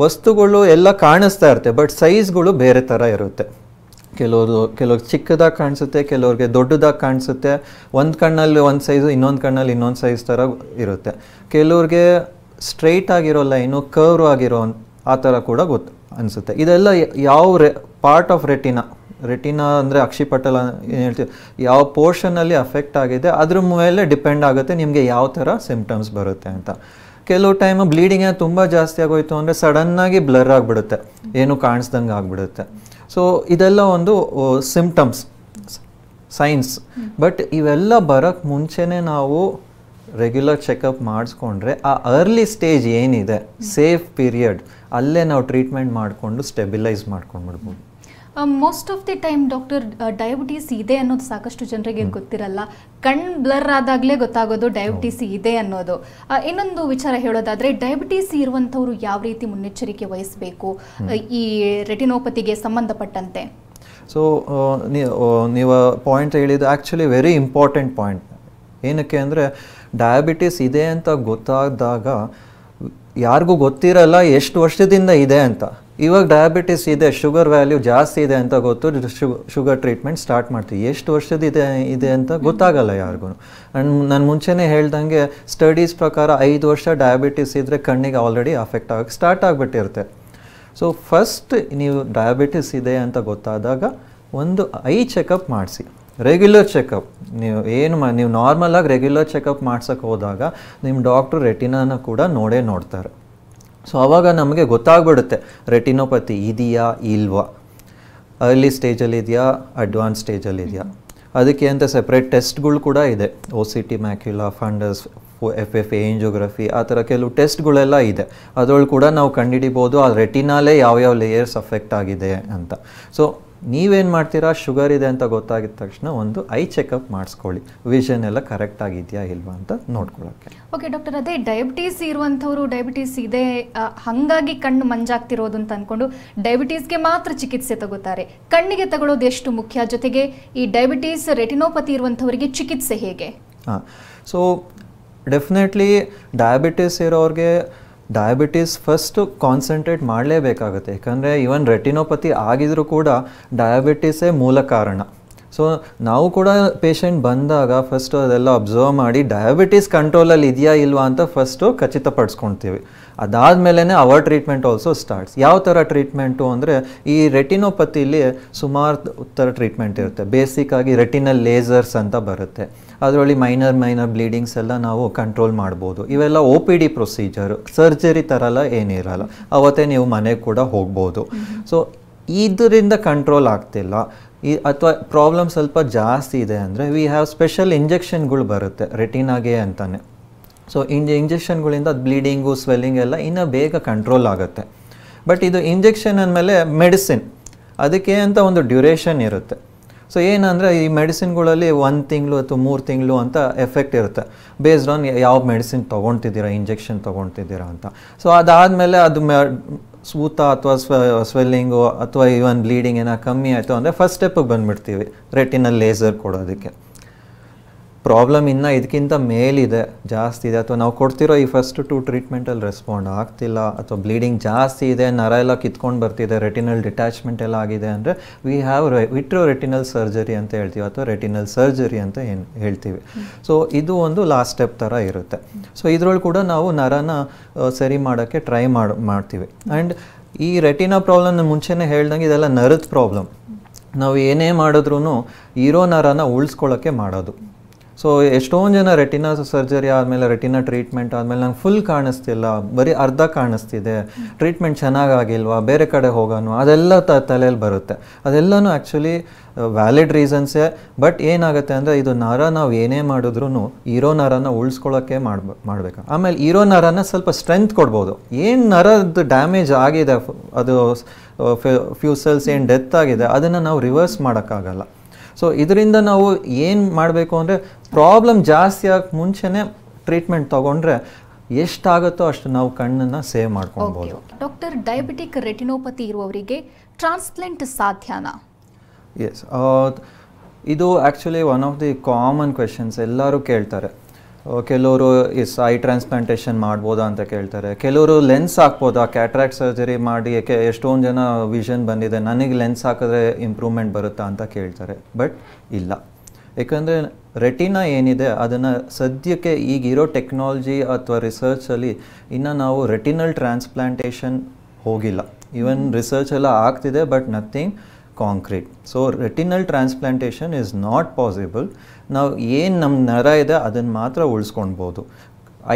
ವಸ್ತುಗಳು ಎಲ್ಲ ಕಾಣಿಸ್ತಾ ಇರುತ್ತೆ ಬಟ್ ಸೈಜ್ಗಳು ಬೇರೆ ಥರ ಇರುತ್ತೆ. ಕೆಲವ್ರಿಗೆ ಚಿಕ್ಕದಾಗಿ ಕಾಣಿಸುತ್ತೆ, ಕೆಲವ್ರಿಗೆ ದೊಡ್ಡದಾಗಿ ಕಾಣಿಸುತ್ತೆ. ಒಂದು ಕಣ್ಣಲ್ಲಿ ಒಂದು ಸೈಜು, ಇನ್ನೊಂದು ಕಣ್ಣಲ್ಲಿ ಇನ್ನೊಂದು ಸೈಜ್ ಥರ ಇರುತ್ತೆ. ಕೆಲವ್ರಿಗೆ ಸ್ಟ್ರೈಟ್ ಆಗಿರೋ ಲೈನು ಕರ್ವ್ ಆಗಿರೋ ಆ ಥರ ಕೂಡ ಅನಿಸುತ್ತೆ. ಇದೆಲ್ಲ ಯಾವ ಪಾರ್ಟ್ ಆಫ್ ರೆಟಿನಾ ಅಂದರೆ ಅಕ್ಷಿಪಟಲ ಏನು ಹೇಳ್ತೀವಿ, ಯಾವ ಪೋರ್ಷನಲ್ಲಿ ಅಫೆಕ್ಟ್ ಆಗಿದೆ ಅದ್ರ ಮೇಲೆ ಡಿಪೆಂಡ್ ಆಗುತ್ತೆ ನಿಮಗೆ ಯಾವ ಥರ ಸಿಂಪ್ಟಮ್ಸ್ ಬರುತ್ತೆ ಅಂತ. ಕೆಲವು ಟೈಮ್ ಬ್ಲೀಡಿಂಗ್ ತುಂಬ ಜಾಸ್ತಿ ಆಗೋಯ್ತು ಅಂದರೆ ಸಡನ್ನಾಗಿ ಬ್ಲರ್ ಆಗಿಬಿಡುತ್ತೆ, ಏನು ಕಾಣಿಸ್ದಂಗೆ ಆಗಿಬಿಡುತ್ತೆ. ಸೊ ಇದೆಲ್ಲ ಒಂದು ಸಿಂಪ್ಟಮ್ಸ್, ಸೈನ್ಸ್. ಬಟ್ ಇವೆಲ್ಲ ಬರೋಕ್ಕೆ ಮುಂಚೆನೇ ನಾವು ರೆಗ್ಯುಲರ್ ಚೆಕಪ್ ಮಾಡಿಸ್ಕೊಂಡ್ರೆ ಆ ಅರ್ಲಿ ಸ್ಟೇಜ್ ಏನಿದೆ ಸೇಫ್ ಪೀರಿಯಡ್ ಅಲ್ಲೇ ನಾವು ಟ್ರೀಟ್ಮೆಂಟ್ ಮಾಡಿಕೊಂಡು ಸ್ಟೆಬಿಲೈಸ್ ಮಾಡ್ಕೊಂಡ್ಬಿಡ್ಬೋದು. Most of the time doctor, diabetes ಇದೆ ಅನ್ನೋದು ಸಾಕಷ್ಟು ಜನರಿಗೆ ಗೊತ್ತಿರಲ್ಲ. ಕಣ್ ಬ್ಲರ್ ಆದಾಗಲೇ ಗೊತ್ತಾಗೋದು ಡಯಾಬಿಟೀಸ್ ಇದೆ ಅನ್ನೋದು. ಇನ್ನೊಂದು ವಿಚಾರ ಹೇಳೋದಾದರೆ, ಡಯಾಬಿಟೀಸ್ ಇರುವಂಥವ್ರು ಯಾವ ರೀತಿ ಮುನ್ನೆಚ್ಚರಿಕೆ ವಹಿಸಬೇಕು ಈ ರೆಟಿನೋಪತಿಗೆ ಸಂಬಂಧಪಟ್ಟಂತೆ? ಸೊ ನೀವು ಪಾಯಿಂಟ್ ಹೇಳಿದ್ದು ಆ್ಯಕ್ಚುಲಿ ವೆರಿ ಇಂಪಾರ್ಟೆಂಟ್ ಪಾಯಿಂಟ್. ಏನಕ್ಕೆ ಅಂದರೆ ಡಯಾಬಿಟೀಸ್ ಇದೆ ಅಂತ ಗೊತ್ತಾದಾಗ ಯಾರಿಗೂ ಗೊತ್ತಿರಲ್ಲ ಎಷ್ಟು ವರ್ಷದಿಂದ ಇದೆ ಅಂತ. ಇವಾಗ ಡಯಾಬಿಟಿಸ್ ಇದೆ, ಶುಗರ್ ವ್ಯಾಲ್ಯೂ ಜಾಸ್ತಿ ಇದೆ ಅಂತ ಗೊತ್ತು, ಶುಗರ್ ಟ್ರೀಟ್ಮೆಂಟ್ ಸ್ಟಾರ್ಟ್ ಮಾಡ್ತೀವಿ. ಎಷ್ಟು ವರ್ಷದಿದೆ ಅಂತ ಗೊತ್ತಾಗಲ್ಲ ಯಾರಿಗೂ. ನಾನು ಮುಂಚೆನೇ ಹೇಳ್ದಂಗೆ ಸ್ಟಡೀಸ್ ಪ್ರಕಾರ 5 ವರ್ಷ ಡಯಾಬಿಟಿಸ್ ಇದ್ದರೆ ಕಣ್ಣಿಗೆ ಆಲ್ರೆಡಿ ಅಫೆಕ್ಟ್ ಆಗೋಕ್ಕೆ ಸ್ಟಾರ್ಟ್ ಆಗಿಬಿಟ್ಟಿರುತ್ತೆ. ಸೊ ಫಸ್ಟ್ ನೀವು ಡಯಾಬಿಟಿಸ್ ಇದೆ ಅಂತ ಗೊತ್ತಾದಾಗ ಒಂದು ಐ ಚೆಕಪ್ ಮಾಡಿಸಿ, ರೆಗ್ಯುಲರ್ ಚೆಕಪ್. ನೀವು ನಾರ್ಮಲಾಗಿ ರೆಗ್ಯುಲರ್ ಚೆಕಪ್ ಮಾಡ್ಸೋಕ್ಕೆ ಹೋದಾಗ ನಿಮ್ಮ ಡಾಕ್ಟ್ರು ರೆಟಿನಾನ ಕೂಡ ನೋಡ್ತಾರೆ. ಸೊ ಆವಾಗ ನಮಗೆ ಗೊತ್ತಾಗ್ಬಿಡುತ್ತೆ ರೆಟಿನೋಪತಿ ಇದೆಯಾ ಇಲ್ವಾ, ಅರ್ಲಿ ಸ್ಟೇಜಲ್ಲಿ ಇದೆಯಾ, ಅಡ್ವಾನ್ಸ್ ಸ್ಟೇಜಲ್ಲಿ ಇದೆಯಾ. ಅದಕ್ಕೆ ಅಂತ ಸೆಪ್ರೇಟ್ ಟೆಸ್ಟ್ಗಳು ಕೂಡ ಇದೆ. OCT, ಮ್ಯಾಕ್ಯುಲಾ ಫಂಡಸ್, FFA, ಏಂಜಿಯೋಗ್ರಫಿ, ಆ ಥರ ಕೆಲವು ಟೆಸ್ಟ್ಗಳೆಲ್ಲ ಇದೆ. ಅದರೊಳಗೆ ಕೂಡ ನಾವು ಕಂಡುಹಿಡಿಬೋದು ಆ ರೆಟಿನಾಲೇ ಯಾವ್ಯಾವ ಲೇಯರ್ಸ್ ಅಫೆಕ್ಟ್ ಆಗಿದೆ ಅಂತ. ಸೊ ನೀವೇನು ಮಾಡ್ತೀರಾ, ಶುಗರ್ ಇದೆ ಅಂತ ಗೊತ್ತಾಗಿದ ತಕ್ಷಣ ಒಂದು ಐ ಚೆಕಪ್ ಮಾಡಿಸ್ಕೊಳ್ಳಿ, ವಿಷನ್ ಎಲ್ಲ ಕರೆಕ್ಟ್ ಆಗಿದೆಯಾ ಇಲ್ವಾ ಅಂತ ನೋಡ್ಕೊಳ್ಳೋಕ್ಕೆ. ಓಕೆ ಡಾಕ್ಟರ್, ಅದೇ ಡಯಾಬಿಟೀಸ್ ಇರುವಂಥವ್ರು ಡಯಾಬಿಟೀಸ್ ಇದೆ ಹಾಗಾಗಿ ಕಣ್ಣು ಮಂಜಾಗ್ತಿರೋದು ಅಂತ ಅಂದ್ಕೊಂಡು ಡಯಾಬಿಟೀಸ್ಗೆ ಮಾತ್ರ ಚಿಕಿತ್ಸೆ ತಗೋತಾರೆ. ಕಣ್ಣಿಗೆ ತಗೊಳ್ಳೋದು ಎಷ್ಟು ಮುಖ್ಯ, ಜೊತೆಗೆ ಈ ಡಯಾಬಿಟೀಸ್ ರೆಟಿನೋಪತಿ ಇರುವಂಥವರಿಗೆ ಚಿಕಿತ್ಸೆ ಹೇಗೆ? ಸೊ ಡೆಫಿನೆಟ್ಲಿ ಡಯಾಬಿಟಿಸ್ ಇರೋರಿಗೆ ಡಯಾಬಿಟಿಸ್ ಫಸ್ಟು ಕಾನ್ಸಂಟ್ರೇಟ್ ಮಾಡಲೇಬೇಕಾಗುತ್ತೆ. ಯಾಕಂದರೆ ಈವನ್ ರೆಟಿನೋಪತಿ ಆಗಿದ್ರೂ ಕೂಡ ಡಯಾಬಿಟಿಸೇ ಮೂಲ ಕಾರಣ. ಸೊ ನಾವು ಕೂಡ ಪೇಷಂಟ್ ಬಂದಾಗ ಫಸ್ಟು ಅದೆಲ್ಲ ಅಬ್ಸರ್ವ್ ಮಾಡಿ ಡಯಾಬಿಟಿಸ್ ಕಂಟ್ರೋಲಲ್ಲಿ ಇದೆಯಾ ಇಲ್ವಾ ಅಂತ ಫಸ್ಟು ಖಚಿತಪಡಿಸ್ಕೊಳ್ತೀವಿ. ಅದಾದಮೇಲೆ ಅವರ್ ಟ್ರೀಟ್ಮೆಂಟ್ ಆಲ್ಸೋ ಸ್ಟಾರ್ಟ್ಸ್. ಯಾವ ಥರ ಟ್ರೀಟ್ಮೆಂಟು ಅಂದರೆ ಈ ರೆಟಿನೋಪತಿಲಿ ಸುಮಾರು ಥರ ಟ್ರೀಟ್ಮೆಂಟ್ ಇರುತ್ತೆ. ಬೇಸಿಕ್ಕಾಗಿ ರೆಟಿನಲ್ ಲೇಸರ್ಸ್ ಅಂತ ಬರುತ್ತೆ. ಅದರಲ್ಲಿ ಮೈನರ್ ಬ್ಲೀಡಿಂಗ್ಸ್ ಎಲ್ಲ ನಾವು ಕಂಟ್ರೋಲ್ ಮಾಡ್ಬೋದು. ಇವೆಲ್ಲ OPD ಪ್ರೊಸೀಜರು, ಸರ್ಜರಿ ಥರ ಎಲ್ಲ ಏನಿರಲ್ಲ, ಅವತ್ತೇ ನೀವು ಮನೆಗೆ ಕೂಡ ಹೋಗ್ಬೋದು. ಸೊ ಇದರಿಂದ ಕಂಟ್ರೋಲ್ ಆಗ್ತಿಲ್ಲ ಅಥವಾ ಪ್ರಾಬ್ಲಮ್ ಸ್ವಲ್ಪ ಜಾಸ್ತಿ ಇದೆ ಅಂದರೆ ವಿ ಹ್ಯಾವ್ ಸ್ಪೆಷಲ್ ಇಂಜೆಕ್ಷನ್ಗಳು ಬರುತ್ತೆ ರೆಟಿನಾಗೆ ಅಂತಾನೆ. ಸೊ ಇಂಜೆಕ್ಷನ್ಗಳಿಂದ ಬ್ಲೀಡಿಂಗು ಸ್ವೆಲ್ಲಿಂಗ್ ಎಲ್ಲ ಇನ್ನೂ ಬೇಗ ಕಂಟ್ರೋಲ್ ಆಗುತ್ತೆ. ಬಟ್ ಇದು ಇಂಜೆಕ್ಷನ್ ಅಂದಮೇಲೆ ಮೆಡಿಸಿನ್, ಅದಕ್ಕೆ ಅಂತ ಒಂದು ಡ್ಯೂರೇಷನ್ ಇರುತ್ತೆ. ಸೊ ಏನಂದರೆ ಈ ಮೆಡಿಸಿನ್ಗಳಲ್ಲಿ 1 ತಿಂಗಳು ಅಥವಾ 3 ತಿಂಗಳು ಅಂತ ಎಫೆಕ್ಟ್ ಇರುತ್ತೆ, ಬೇಸ್ಡ್ ಆನ್ ಯಾವ ಮೆಡಿಸಿನ್ ತೊಗೊಳ್ತಿದ್ದೀರಾ, ಇಂಜೆಕ್ಷನ್ ತೊಗೊಳ್ತಿದ್ದೀರಾ ಅಂತ. ಸೊ ಅದಾದಮೇಲೆ ಅದು ಊತ ಅಥವಾ ಸ್ವೆಲ್ಲಿಂಗು ಅಥವಾ ಈವನ್ ಬ್ಲೀಡಿಂಗ್ ಏನೋ ಕಮ್ಮಿ ಆಯಿತು ಅಂದರೆ ಫಸ್ಟ್ ಸ್ಟೆಪ್ಪಿಗೆ ಬಂದುಬಿಡ್ತೀವಿ ರೆಟಿನಲ್ ಲೇಸರ್ ಕೊಡೋದಕ್ಕೆ. ಪ್ರಾಬ್ಲಮ್ ಇನ್ನೂ ಇದಕ್ಕಿಂತ ಮೇಲಿದೆ, ಜಾಸ್ತಿ ಇದೆ, ಅಥವಾ ನಾವು ಕೊಡ್ತಿರೋ ಈ ಫಸ್ಟ್ 2 ಟ್ರೀಟ್ಮೆಂಟಲ್ಲಿ ರೆಸ್ಪಾಂಡ್ ಆಗ್ತಿಲ್ಲ, ಅಥವಾ ಬ್ಲೀಡಿಂಗ್ ಜಾಸ್ತಿ ಇದೆ, ನರ ಎಲ್ಲ ಕಿತ್ಕೊಂಡು ಬರ್ತಿದೆ, ರೆಟಿನಲ್ ಡಿಟ್ಯಾಚ್ಮೆಂಟ್ ಎಲ್ಲ ಆಗಿದೆ ಅಂದರೆ we have vitro retinal surgery ಅಂತ ಹೇಳ್ತೀವಿ, ಅಥವಾ ರೆಟಿನಲ್ ಸರ್ಜರಿ ಅಂತ ಏನು ಹೇಳ್ತೀವಿ. ಸೊ ಇದು ಒಂದು ಲಾಸ್ಟ್ ಸ್ಟೆಪ್ ಥರ ಇರುತ್ತೆ. ಸೊ ಇದ್ರೊಳಗೆ ಕೂಡ ನಾವು ನರನ ಸರಿ ಮಾಡೋಕ್ಕೆ ಟ್ರೈ ಮಾಡ್ತೀವಿ. ಆ್ಯಂಡ್ ಈ ರೆಟಿನಾ ಪ್ರಾಬ್ಲಮ್ ಮುಂಚೆನೇ ಹೇಳ್ದಂಗೆ ಇದೆಲ್ಲ ನರದ ಪ್ರಾಬ್ಲಮ್. ನಾವು ಏನೇ ಮಾಡಿದ್ರೂ ಇರೋ ನರನ ಉಳಿಸ್ಕೊಳ್ಳೋಕ್ಕೆ ಮಾಡೋದು. ಸೊ ಎಷ್ಟೊಂದು ಜನ ರೆಟಿನಾ ಸರ್ಜರಿ ಆದಮೇಲೆ, ರೆಟಿನಾ ಟ್ರೀಟ್ಮೆಂಟ್ ಆದಮೇಲೆ ನಂಗೆ ಫುಲ್ ಕಾಣಿಸ್ತಿಲ್ಲ, ಬರೀ ಅರ್ಧ ಕಾಣಿಸ್ತಿದೆ, ಟ್ರೀಟ್ಮೆಂಟ್ ಚೆನ್ನಾಗಾಗಿಲ್ವಾ, ಬೇರೆ ಕಡೆ ಹೋಗೋಣ, ಅದೆಲ್ಲ ತಲೆಯಲ್ಲಿ ಬರುತ್ತೆ. ಅದೆಲ್ಲನೂ ಆ್ಯಕ್ಚುಲಿ ವ್ಯಾಲಿಡ್ ರೀಸನ್ಸೇ. ಬಟ್ ಏನಾಗುತ್ತೆ ಅಂದರೆ ಇದು ನರ ನಾವು ಏನೇ ಮಾಡಿದ್ರೂ ಇರೋ ನರನ ಉಳಿಸ್ಕೊಳ್ಳೋಕ್ಕೆ ಮಾಡಬೇಕು. ಆಮೇಲೆ ಇರೋ ನರನ ಸ್ವಲ್ಪ ಸ್ಟ್ರೆಂತ್ ಕೊಡ್ಬೋದು. ಏನು ನರದ್ದು ಡ್ಯಾಮೇಜ್ ಆಗಿದೆ, ಅದು ಫ್ಯೂ ಸೆಲ್ಸ್ ಏನು ಡೆತ್ ಆಗಿದೆ, ಅದನ್ನು ನಾವು ರಿವರ್ಸ್ ಮಾಡೋಕ್ಕಾಗಲ್ಲ. ಸೊ ಇದರಿಂದ ನಾವು ಏನು ಮಾಡಬೇಕು ಅಂದರೆ ಪ್ರಾಬ್ಲಮ್ ಜಾಸ್ತಿ ಆಗಿ ಮುಂಚೆನೇ ಟ್ರೀಟ್ಮೆಂಟ್ ತೊಗೊಂಡ್ರೆ ಎಷ್ಟಾಗುತ್ತೋ ಅಷ್ಟು ನಾವು ಕಣ್ಣನ್ನು ಸೇವ್ ಮಾಡ್ಕೊಳ್ಬೋದು. ಡಾಕ್ಟರ್, ಡಯಾಬಿಟಿಕ್ ರೆಟಿನೋಪತಿ ಇರುವವರಿಗೆ ಟ್ರಾನ್ಸ್ಪ್ಲಾಂಟ್ ಸಾಧ್ಯನಾ? ಎಸ್, ಇದು actually one of the common questions ಎಲ್ಲರೂ ಕೇಳ್ತಾರೆ. ಕೆಲವರು ಐ ಟ್ರಾನ್ಸ್ಪ್ಲಾಂಟೇಷನ್ ಮಾಡ್ಬೋದಾ ಅಂತ ಕೇಳ್ತಾರೆ. ಕೆಲವರು ಲೆನ್ಸ್ ಹಾಕ್ಬೋದಾ, ಕ್ಯಾಟ್ರಾಕ್ಟ್ ಸರ್ಜರಿ ಮಾಡಿ ಎಷ್ಟೊಂದು ಜನ ವಿಷನ್ ಬಂದಿದೆ, ನನಗೆ ಲೆನ್ಸ್ ಹಾಕಿದ್ರೆ ಇಂಪ್ರೂವ್ಮೆಂಟ್ ಬರುತ್ತಾ ಅಂತ ಕೇಳ್ತಾರೆ. ಬಟ್ ಇಲ್ಲ, ಯಾಕಂದರೆ ರೆಟಿನಾ ಏನಿದೆ ಅದನ್ನು ಸದ್ಯಕ್ಕೆ ಈಗಿರೋ ಟೆಕ್ನಾಲಜಿ ಅಥವಾ ರಿಸರ್ಚಲ್ಲಿ ಇನ್ನು ನಾವು ರೆಟಿನಲ್ ಟ್ರಾನ್ಸ್ಪ್ಲಾಂಟೇಷನ್ ಹೋಗಿಲ್ಲ. ಈವನ್ ರಿಸರ್ಚ್ ಎಲ್ಲ ಆಗ್ತಿದೆ, but nothing concrete. So retinal transplantation is not possible. ನಾವು ಏನು ನಮ್ಮ ನರ ಇದೆ ಅದನ್ನು ಮಾತ್ರ ಉಳಿಸ್ಕೊಳ್ಬೋದು.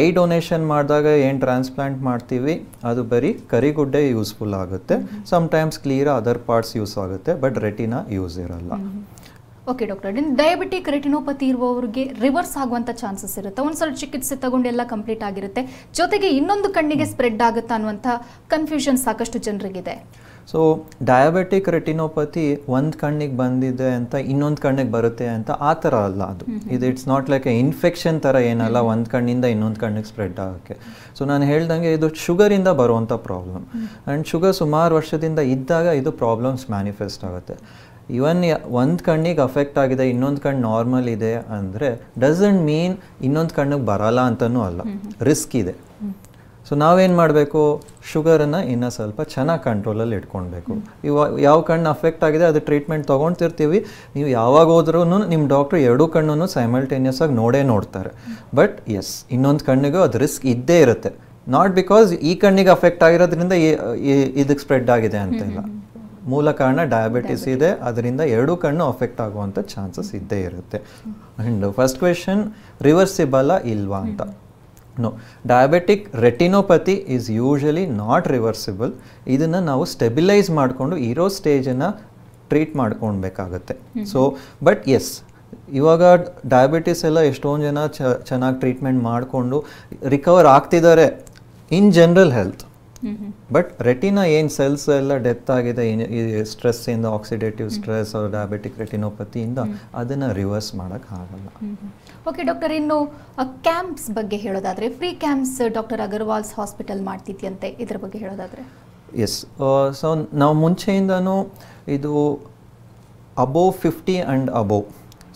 ಐ ಡೊನೇಷನ್ ಮಾಡಿದಾಗ ಏನು ಟ್ರಾನ್ಸ್ಪ್ಲಾಂಟ್ ಮಾಡ್ತೀವಿ ಅದು ಬರೀ ಕರಿಗುಡ್ಡೆ ಯೂಸ್ಫುಲ್ ಆಗುತ್ತೆ, sometimes clear other parts use ಆಗುತ್ತೆ, ಬಟ್ ರೆಟಿನಾ ಯೂಸ್ ಇರಲ್ಲ. ಓಕೆ ಡಾಕ್ಟರ್, ಡಯಾಬಿಟಿಕ್ ರೆಟಿನೋಪತಿ ಇರುವವರಿಗೆ ರಿವರ್ಸ್ ಆಗುವಂಥ ಚಾನ್ಸಸ್ ಇರುತ್ತೆ. ಒಂದ್ಸಲ ಚಿಕಿತ್ಸೆ ತಗೊಂಡು ಎಲ್ಲ ಕಂಪ್ಲೀಟ್ ಆಗಿರುತ್ತೆ, ಜೊತೆಗೆ ಇನ್ನೊಂದು ಕಣ್ಣಿಗೆ ಸ್ಪ್ರೆಡ್ ಆಗುತ್ತಾ ಅನ್ನುವಂಥ ಕನ್ಫ್ಯೂಷನ್ ಸಾಕಷ್ಟು ಜನರಿಗಿದೆ. ಸೊ ಡಯಾಬಿಟಿಕ್ ರೆಟಿನೋಪತಿ ಒಂದು ಕಣ್ಣಿಗೆ ಬಂದಿದೆ ಅಂತ ಇನ್ನೊಂದು ಕಣ್ಣಿಗೆ ಬರುತ್ತೆ ಅಂತ ಆ ಥರ ಅಲ್ಲ ಅದು. ಇದು it's not like A infection ಥರ ಏನಲ್ಲ ಒಂದು ಕಣ್ಣಿಂದ ಇನ್ನೊಂದು ಕಣ್ಣಿಗೆ ಸ್ಪ್ರೆಡ್ ಆಗೋಕ್ಕೆ. ಸೊ ನಾನು ಹೇಳ್ದಂಗೆ ಇದು ಶುಗರಿಂದ ಬರುವಂಥ ಪ್ರಾಬ್ಲಮ್. ಆ್ಯಂಡ್ ಶುಗರ್ ಸುಮಾರು ವರ್ಷದಿಂದ ಇದ್ದಾಗ ಇದು ಪ್ರಾಬ್ಲಮ್ಸ್ ಮ್ಯಾನಿಫೆಸ್ಟ್ ಆಗುತ್ತೆ. ಇವನ್ ಒಂದು ಕಣ್ಣಿಗೆ ಅಫೆಕ್ಟ್ ಆಗಿದೆ, ಇನ್ನೊಂದು ಕಣ್ಣು ನಾರ್ಮಲ್ ಇದೆ ಅಂದರೆ ಡಸಂಟ್ ಮೀನ್ ಇನ್ನೊಂದು ಕಣ್ಣಿಗೆ ಬರಲ್ಲ ಅಂತಲೂ ಅಲ್ಲ, ರಿಸ್ಕ್ ಇದೆ. ಸೊ ನಾವೇನು ಮಾಡಬೇಕು, ಶುಗರನ್ನು ಇನ್ನೂ ಸ್ವಲ್ಪ ಚೆನ್ನಾಗಿ ಕಂಟ್ರೋಲಲ್ಲಿ ಇಟ್ಕೊಳ್ಬೇಕು. ಯಾವ ಕಣ್ಣು ಅಫೆಕ್ಟ್ ಆಗಿದೆ ಅದು ಟ್ರೀಟ್ಮೆಂಟ್ ತೊಗೊಳ್ತಿರ್ತೀವಿ. ನೀವು ಯಾವಾಗ ಹೋದ್ರೂ ನಿಮ್ಮ ಡಾಕ್ಟ್ರು ಎರಡೂ ಕಣ್ಣನ್ನು ಸೈಮಲ್ಟೇನಿಯಸ್ ಆಗಿ ನೋಡ್ತಾರೆ. ಬಟ್ ಎಸ್, ಇನ್ನೊಂದು ಕಣ್ಣಿಗೂ ಅದು ರಿಸ್ಕ್ ಇದ್ದೇ ಇರುತ್ತೆ. ನಾಟ್ ಬಿಕಾಸ್ ಈ ಕಣ್ಣಿಗೆ ಅಫೆಕ್ಟ್ ಆಗಿರೋದ್ರಿಂದ ಇದಕ್ಕೆ ಸ್ಪ್ರೆಡ್ ಆಗಿದೆ ಅಂತ ಇಲ್ಲ. ಮೂಲ ಕಾರಣ ಡಯಾಬಿಟಿಸ್ ಇದೆ, ಅದರಿಂದ ಎರಡೂ ಕಣ್ಣು ಅಫೆಕ್ಟ್ ಆಗುವಂಥ ಚಾನ್ಸಸ್ ಇದ್ದೇ ಇರುತ್ತೆ. ಆ್ಯಂಡ್ ಫಸ್ಟ್ ಕ್ವೆಶನ್, ರಿವರ್ಸಿಬಲ್ಲ ಇಲ್ವಾ ಅಂತ. No, diabetic retinopathy is usually not reversible. ಇದನ್ನು ನಾವು ಸ್ಟೆಬಿಲೈಸ್ ಮಾಡಿಕೊಂಡು ಇರೋ ಸ್ಟೇಜನ್ನು ಟ್ರೀಟ್ ಮಾಡ್ಕೊಳ್ಬೇಕಾಗತ್ತೆ. ಸೊ ಬಟ್ ಎಸ್, ಇವಾಗ ಡಯಾಬಿಟಿಸ್ ಎಲ್ಲ ಎಷ್ಟೊಂದು ಜನ ಚೆನ್ನಾಗಿ ಟ್ರೀಟ್ಮೆಂಟ್ ಮಾಡಿಕೊಂಡು ರಿಕವರ್ ಆಗ್ತಿದ್ದಾರೆ in general health. But retina ಏನು ಸೆಲ್ಸ್ ಎಲ್ಲ ಡೆತ್ ಆಗಿದೆ ಈ ಸ್ಟ್ರೆಸ್ಸಿಂದ, ಆಕ್ಸಿಡೇಟಿವ್ ಸ್ಟ್ರೆಸ್ ಡಯಾಬಿಟಿಕ್ ರೆಟಿನೋಪತಿಯಿಂದ, ಅದನ್ನು ರಿವರ್ಸ್ ಮಾಡೋಕ್ಕಾಗಲ್ಲ. ಓಕೆ ಡಾಕ್ಟರ್, ಇನ್ನು ಕ್ಯಾಂಪ್ಸ್ ಬಗ್ಗೆ ಹೇಳೋದಾದರೆ, free camps doctor Agarwal's hospital ಮಾಡ್ತಿದ್ಯಂತೆ, ಇದ್ರ ಬಗ್ಗೆ ಹೇಳೋದಾದರೆ? ಎಸ್, ಸೊ ನಾವು ಮುಂಚೆಯಿಂದನೂ ಇದು above 50 and above,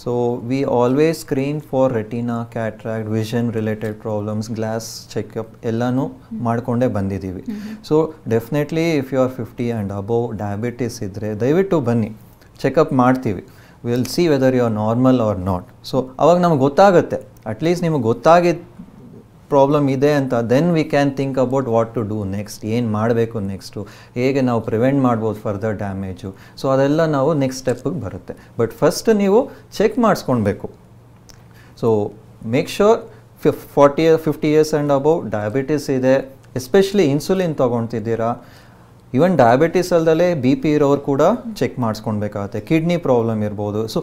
so we always screen for retina, cataract, vision related problems, glass checkup ಎಲ್ಲನೂ ಮಾಡಿಕೊಂಡೇ ಬಂದಿದ್ದೀವಿ. So definitely if you are 50 and above diabetes ಇದ್ದರೆ ದಯವಿಟ್ಟು ಬನ್ನಿ, ಚೆಕಪ್ ಮಾಡ್ತೀವಿ. Will see whether you are normal or not. So ಅವಾಗ ನಮ್ಗೆ ಗೊತ್ತಾಗುತ್ತೆ, ಅಟ್ಲೀಸ್ಟ್ ನಿಮಗೆ ಗೊತ್ತಾಗಿದ್ದು ಪ್ರಾಬ್ಲಮ್ ಇದೆ ಅಂತ, then we can think about what to do next, ಏನು ಮಾಡಬೇಕು ನೆಕ್ಸ್ಟು, ಹೇಗೆ ನಾವು ಪ್ರಿವೆಂಟ್ ಮಾಡ್ಬೋದು ಫರ್ದರ್ ಡ್ಯಾಮೇಜು. ಸೊ ಅದೆಲ್ಲ ನಾವು ನೆಕ್ಸ್ಟ್ ಸ್ಟೆಪ್ಪಿಗೆ ಬರುತ್ತೆ. ಬಟ್ ಫಸ್ಟ್ ನೀವು ಚೆಕ್ ಮಾಡಿಸ್ಕೊಳ್ಬೇಕು. So make sure 50 years and above diabetes ಇದೆ, ಎಸ್ಪೆಷಲಿ ಇನ್ಸುಲಿನ್ ತೊಗೊಳ್ತಿದ್ದೀರಾ. ಈವನ್ ಡಯಾಬಿಟಿಸ್ ಅಲ್ಲದೆ BP ಇರೋರು ಕೂಡ ಚೆಕ್ ಮಾಡಿಸ್ಕೊಳ್ಬೇಕಾಗತ್ತೆ. ಕಿಡ್ನಿ ಪ್ರಾಬ್ಲಮ್ ಇರ್ಬೋದು. ಸೊ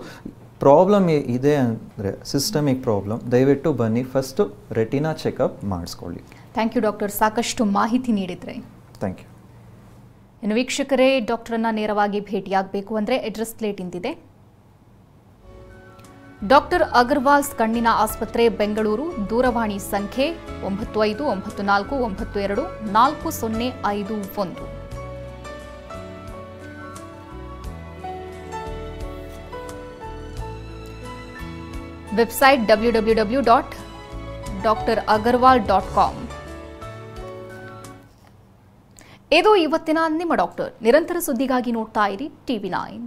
ಪ್ರಾಬ್ಲಮ್ ಇದೆ ಅಂದರೆ ಸಿಸ್ಟಮಿಕ್ ಪ್ರಾಬ್ಲಮ್, ದಯವಿಟ್ಟು ಬನ್ನಿ, ಫಸ್ಟು ರೆಟಿನಾ ಚೆಕಪ್ ಮಾಡಿಸ್ಕೊಳ್ಳಿ. ಥ್ಯಾಂಕ್ ಯು ಡಾಕ್ಟರ್, ಸಾಕಷ್ಟು ಮಾಹಿತಿ ನೀಡಿದರೆ. Thank you. ಇನ್ನು ವೀಕ್ಷಕರೇ, ಡಾಕ್ಟರನ್ನು ನೇರವಾಗಿ ಭೇಟಿಯಾಗಬೇಕು ಅಂದರೆ ಅಡ್ರೆಸ್ ಪ್ಲೇಟ್ ಇಂತಿದೆ. ಡಾಕ್ಟರ್ ಅಗರ್ವಾಲ್ಸ್ ಕಣ್ಣಿನ ಆಸ್ಪತ್ರೆ, ಬೆಂಗಳೂರು. ದೂರವಾಣಿ ಸಂಖ್ಯೆ 9594924051. Website www.dragarwal.com. ಇದು ಇವತ್ತಿನ ನಿಮ್ಮ ಡಾಕ್ಟರ್. ನಿರಂತರ ಸುದ್ದಿಗಾಗಿ ನೋಡ್ತಾ ಇರಿ TV9.